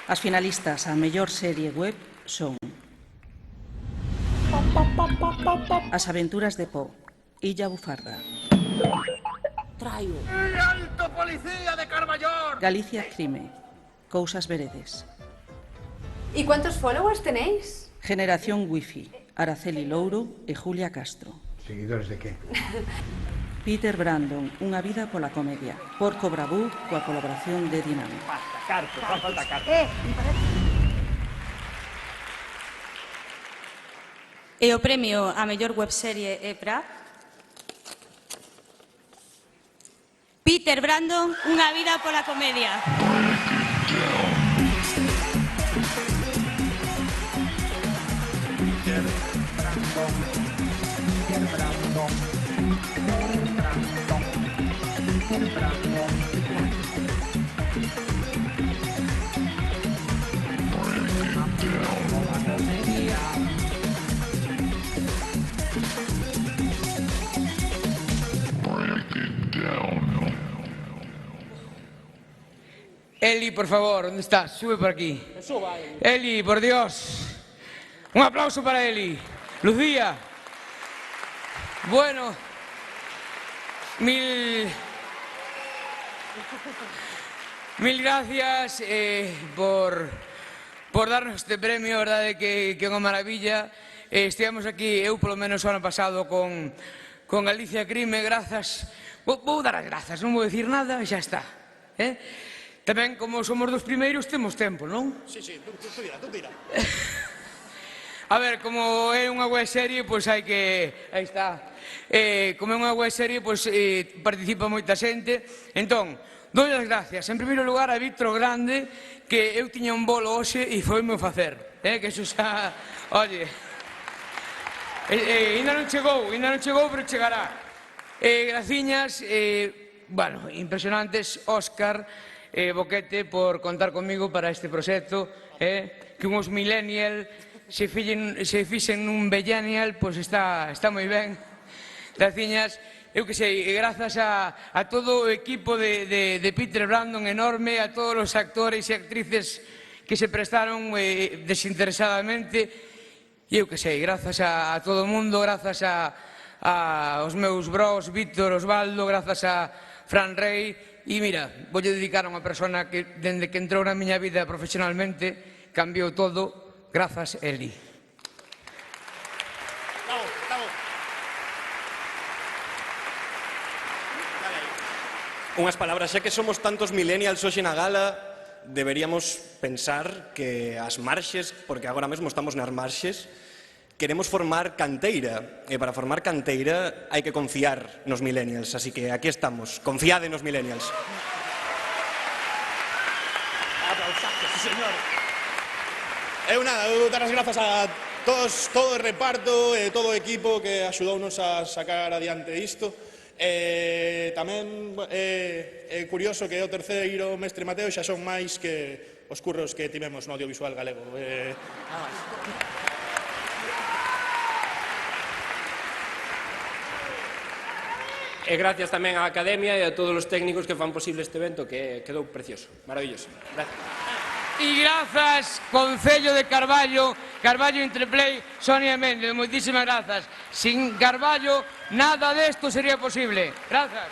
As finalistas a mellor serie web son As aventuras de Po, Illa Bufarda. Traio. ¡Alto policía de Carballor! Galicia Crime, Cousas Veredes. ¿Y cuántos followers tenéis? Generación Wifi, Araceli Louro e Julia Castro. Seguidores de que? Peter Brandon, Unha vida pola comedia. Porco Bravú, coa colaboración de Dinamo. Basta, carto, fa falta carto. E o premio a mellor webserie é para Peter Brandon, Unha vida pola comedia. Eli, por favor, ¿dónde estás? Sube por aquí. Eli, por Dios. Un aplauso para Eli. Lucía. Bueno, mil gracias por darnos este premio, verdade que é unha maravilla. Estivemos aquí, eu polo menos o ano pasado con Galicia Crime, grazas. Vou dar as grazas, non vou dicir nada e xa está. Tamén, como somos dos primeiros, temos tempo, non? Sí, tú tira. A ver, como é unha webserie, pois hai que... Aí está. Como é unha webserie, pois participa moita xente. Entón, doi as gracias. En primeiro lugar, a Víctor Grande, que eu tiña un bolo hoxe e foime o facer. Que iso xa... Oye... Ainda non chegou, pero chegará. Graciñas, bueno, impresionantes, Óscar, Boquete, por contar comigo para este proxecto, que uns millennial se fixen nun millennial, pois está moi ben. Graciñas, eu que sei, grazas a todo o equipo de Peter Brandon enorme, a todos os actores e actrices que se prestaron desinteresadamente, e eu que sei, grazas a todo o mundo, grazas aos meus bros, Víctor, Osvaldo, grazas a Fran Rey. E mira, voulle dedicar a unha persona que, dende que entrou na miña vida profesionalmente, cambiou todo, grazas, Eli. Unhas palabras, xa que somos tantos millennials hoxe na gala, deberíamos pensar que as marxes, porque agora mesmo estamos nas marxes, queremos formar canteira, e para formar canteira hai que confiar nos millennials, así que aquí estamos, confiade nos millennials. Aplausaxe, sí, señor. Eu dar as grazas a todo o reparto e todo o equipo que axudounos a sacar adiante isto. Tamén é curioso que o terceiro mestre Mateo xa son máis que os curros que tivemos no audiovisual galego. E gracias tamén á Academia e a todos os técnicos que fan posible este evento, que quedou precioso, maravilloso. Gracias. E grazas, Concello de Carballo, Carballo Interplay, Sonia Méndez, moitísimas grazas. Sin Carballo, nada desto sería posible. Grazas.